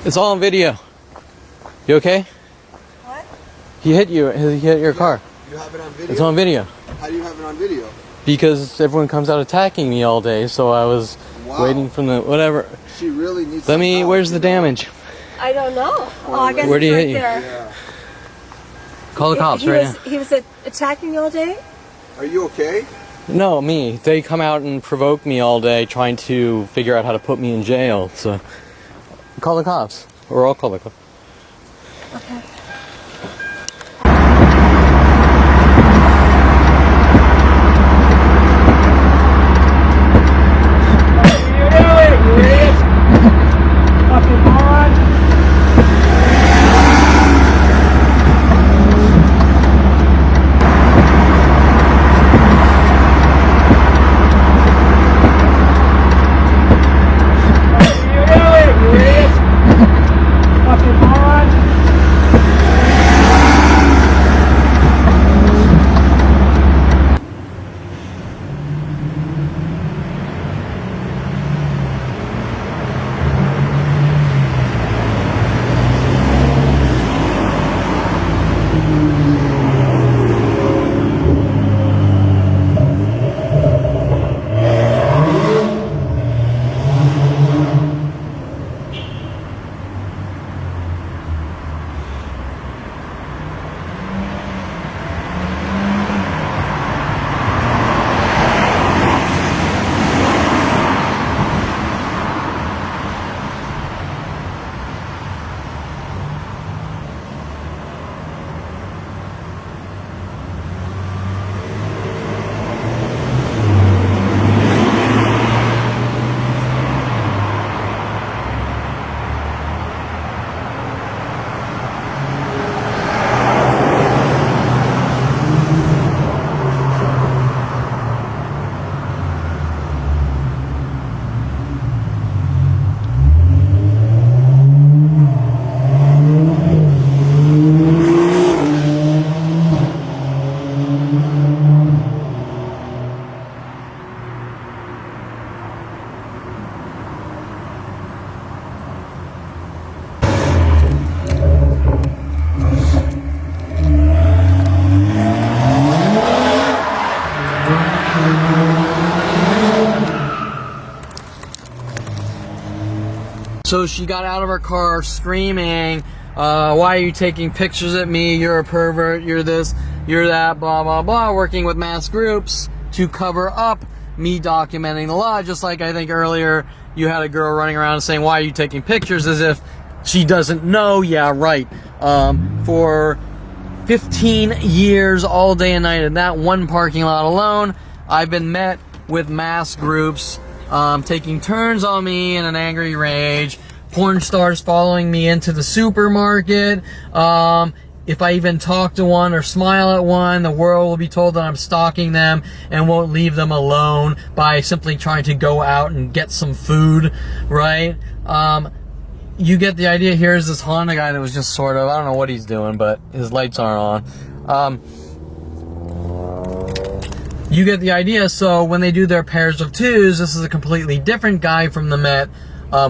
It's all on video. You okay? What? He hit you. He hit your car. You have it on video? It's on video. How do you have it on video? Because everyone comes out attacking me all day, so I was waiting from the whatever. She really needs. Let me. Where's the damage? I don't know. Oh, I guess Where did he hit you? there. Yeah. Call the cops right now. He was attacking me all day? Are you okay? No, me. They come out and provoke me all day, trying to figure out how to put me in jail. So, call the cops, or I'll call the cops. Okay. So she got out of her car screaming, why are you taking pictures at me? You're a pervert, you're this, you're that, blah, blah, blah, working with mass groups to cover up me documenting the law. Just like I think earlier you had a girl running around saying, why are you taking pictures, as if she doesn't know. Yeah, right. For 15 years, all day and night in that one parking lot alone, I've been met with mass groups taking turns on me in an angry rage, porn stars following me into the supermarket. If I even talk to one or smile at one, the world will be told that I'm stalking them and won't leave them alone by simply trying to go out and get some food, right? You get the idea. Here's this Honda guy that was just sort of, I don't know what he's doing, but his lights aren't on. You get the idea. So when they do their pairs of twos, this is a completely different guy from the Met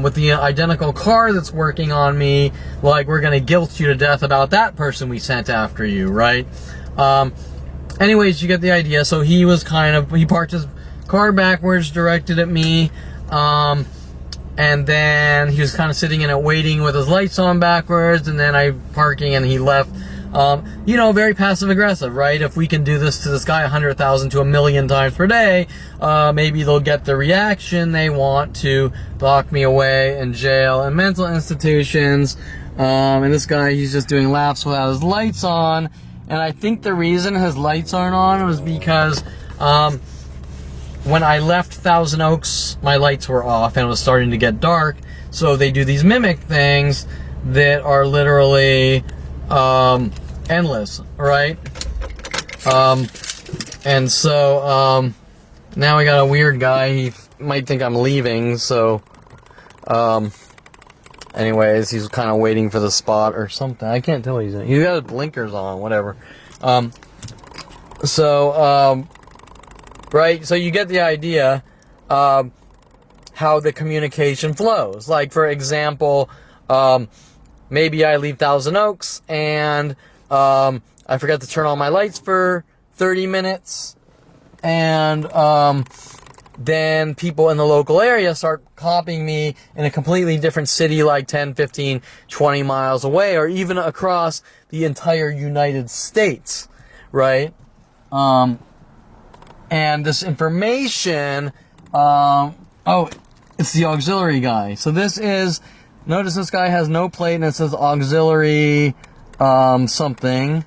with the identical car that's working on me. Like, we're going to guilt you to death about that person we sent after you, right? Anyways, you get the idea. So he was he parked his car backwards, directed at me. And then he was kind of sitting in it waiting with his lights on backwards, and then I parking and he left. You know, very passive aggressive, right? If we can do this to this guy 100,000 to 1,000,000 times per day, maybe they'll get the reaction they want to lock me away in jail and mental institutions. And this guy, he's just doing laps without his lights on. And I think the reason his lights aren't on was because when I left Thousand Oaks, my lights were off and it was starting to get dark. So they do these mimic things that are literally endless, right? And so now we got a weird guy. He might think I'm leaving, so anyways, he's kind of waiting for the spot or something. I can't tell what he's doing. He's got his blinkers on, whatever. Right, so you get the idea how the communication flows. Like, for example, maybe I leave Thousand Oaks and I forgot to turn on my lights for 30 minutes, and then people in the local area start copying me in a completely different city, like 10, 15, 20 miles away, or even across the entire United States, right? And this information, oh, it's the auxiliary guy. So this is, notice this guy has no plate and it says auxiliary something,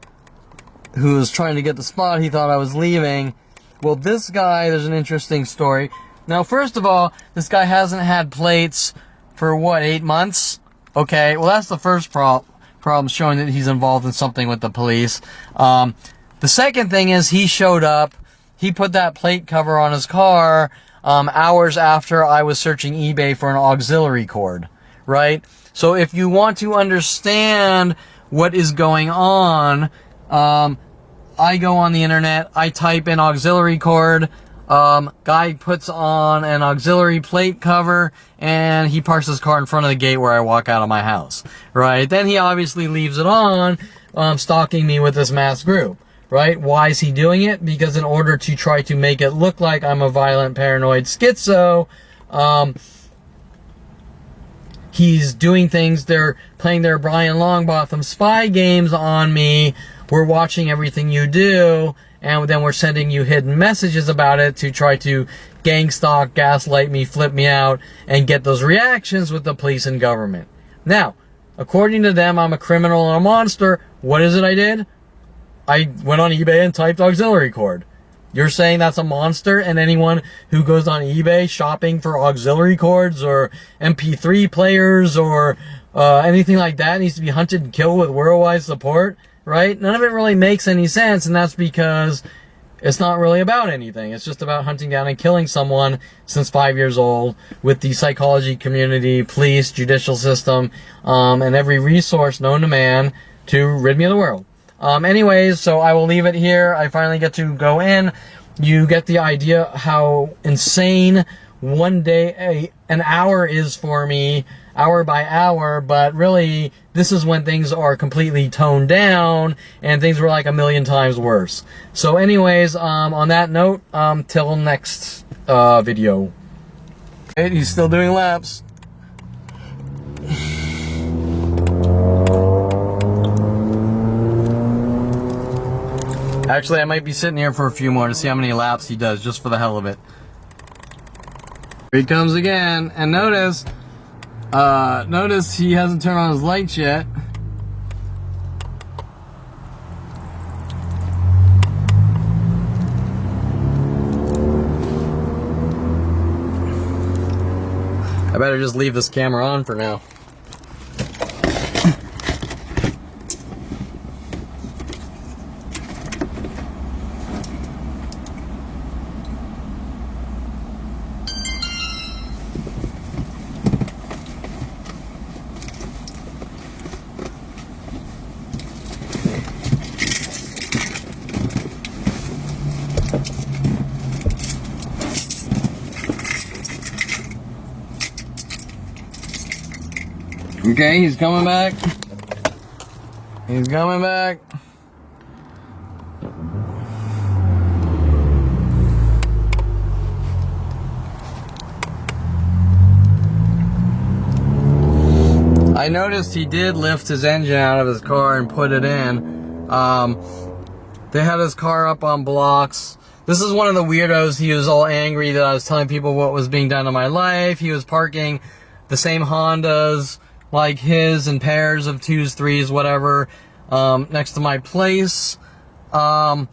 who is trying to get the spot. He thought I was leaving. Well, this guy, there's an interesting story. Now, first of all, this guy hasn't had plates for, what, 8 months? Okay, well, that's the first problem, showing that he's involved in something with the police. The second thing is he showed up. He put that plate cover on his car hours after I was searching eBay for an auxiliary cord, right? So if you want to understand what is going on, I go on the internet, I type in auxiliary cord, guy puts on an auxiliary plate cover, and he parks his car in front of the gate where I walk out of my house, right? Then he obviously leaves it on, stalking me with this mass group, right? Why is he doing it? Because in order to try to make it look like I'm a violent, paranoid schizo, he's doing things, they're playing their Brian Longbotham spy games on me. We're watching everything you do, and then we're sending you hidden messages about it to try to gang stalk, gaslight me, flip me out, and get those reactions with the police and government. Now, according to them, I'm a criminal and a monster. What is it I did? I went on eBay and typed auxiliary cord. You're saying that's a monster, and anyone who goes on eBay shopping for auxiliary cords or MP3 players or anything like that needs to be hunted and killed with worldwide support, right? None of it really makes any sense, and that's because it's not really about anything. It's just about hunting down and killing someone since 5 years old with the psychology community, police, judicial system, and every resource known to man to rid me of the world. Anyways, so I will leave it here. I finally get to go in. You get the idea how insane one day, an hour is for me, hour by hour, but really, this is when things are completely toned down, and things were like a million times worse. So anyways, on that note, till next video. Okay, he's still doing laps. Actually, I might be sitting here for a few more to see how many laps he does, just for the hell of it. Here he comes again, and notice he hasn't turned on his lights yet. I better just leave this camera on for now. Okay, he's coming back. He's coming back. I noticed he did lift his engine out of his car and put it in. They had his car up on blocks. This is one of the weirdos. He was all angry that I was telling people what was being done in my life. He was parking the same Hondas like his in pairs of 2s, 3s, whatever, next to my place. And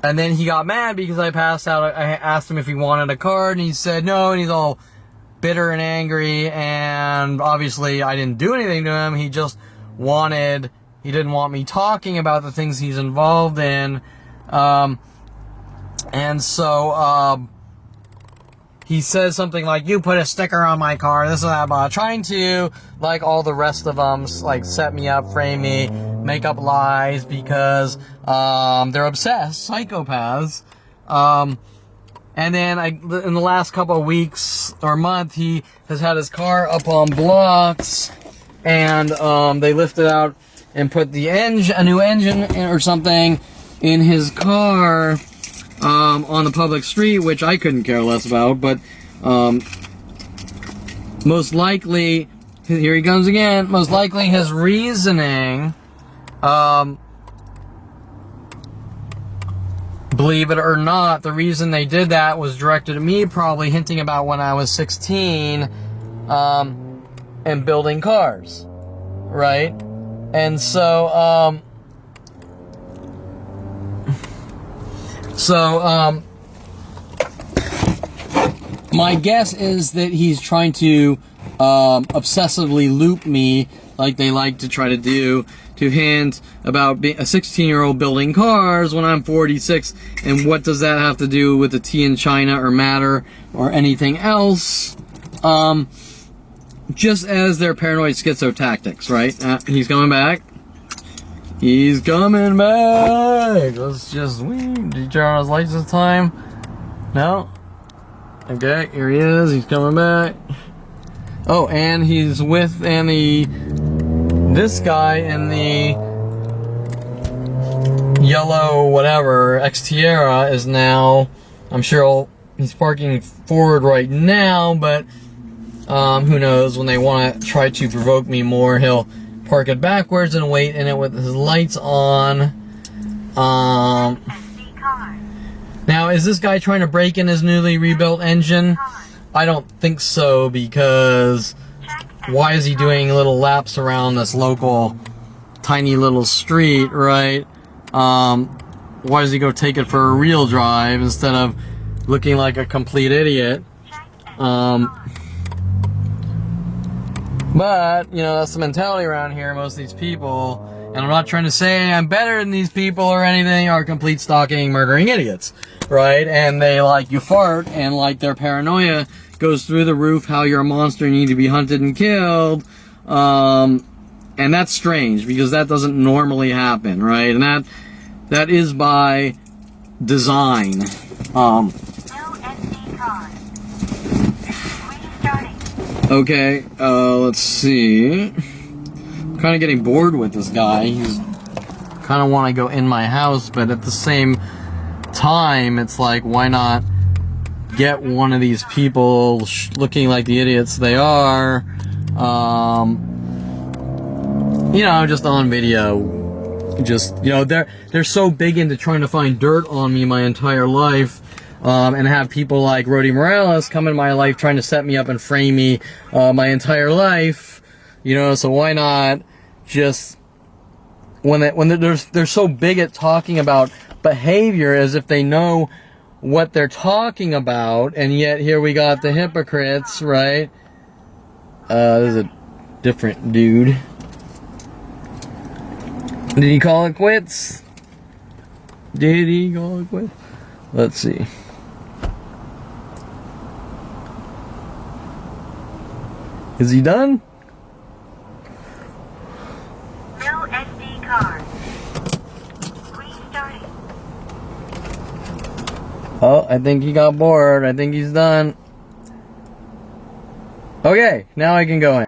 then he got mad because I passed out. I asked him if he wanted a card, and he said no, and he's all bitter and angry, and obviously I didn't do anything to him. He just he didn't want me talking about the things he's involved in. And so, he says something like, you put a sticker on my car, this and that, blah, trying to, like all the rest of them, like set me up, frame me, make up lies because they're obsessed, psychopaths. And then in the last couple of weeks or month, he has had his car up on blocks, and they lifted out and put a new engine or something in his car on the public street, which I couldn't care less about, but most likely, here he comes again, most likely his reasoning, believe it or not, the reason they did that was directed at me, probably hinting about when I was 16 and building cars, right? And so, my guess is that he's trying to obsessively loop me, like they like to try to do, to hint about being a 16-year-old building cars when I'm 46, and what does that have to do with the tea in China or matter or anything else? Just as their paranoid schizo tactics, right? He's coming back. He's coming back. Let's just... Did he turn on his lights this time? No? Okay, here he is. He's coming back. Oh, and he's with this guy in the yellow whatever Xterra is now... I'm sure he's parking forward right now, but who knows? When they want to try to provoke me more, he'll park it backwards and wait in it with his lights on. Now, is this guy trying to break in his newly rebuilt engine? I don't think so, because why is he doing little laps around this local tiny little street, right? Why does he go take it for a real drive instead of looking like a complete idiot? But, you know, that's the mentality around here, most of these people, and I'm not trying to say I'm better than these people or anything, are complete stalking, murdering idiots, right? And they like you fart, and like their paranoia goes through the roof, how you're a monster and you need to be hunted and killed, and that's strange, because that doesn't normally happen, right? And that is by design. Okay, let's see. I'm kind of getting bored with this guy. He's kind of want to go in my house, but at the same time, it's like, why not get one of these people looking like the idiots they are, you know, just on video. Just, you know, they're so big into trying to find dirt on me my entire life. And have people like Rody Morales come in my life trying to set me up and frame me my entire life, you know. So why not just when they're so big at talking about behavior as if they know what they're talking about, and yet here we got the hypocrites, right? This is a different dude. Did he call it quits? Did he call it quits? Let's see. Is he done? No SD card. Restarting. Oh, I think he got bored. I think he's done. Okay, now I can go in.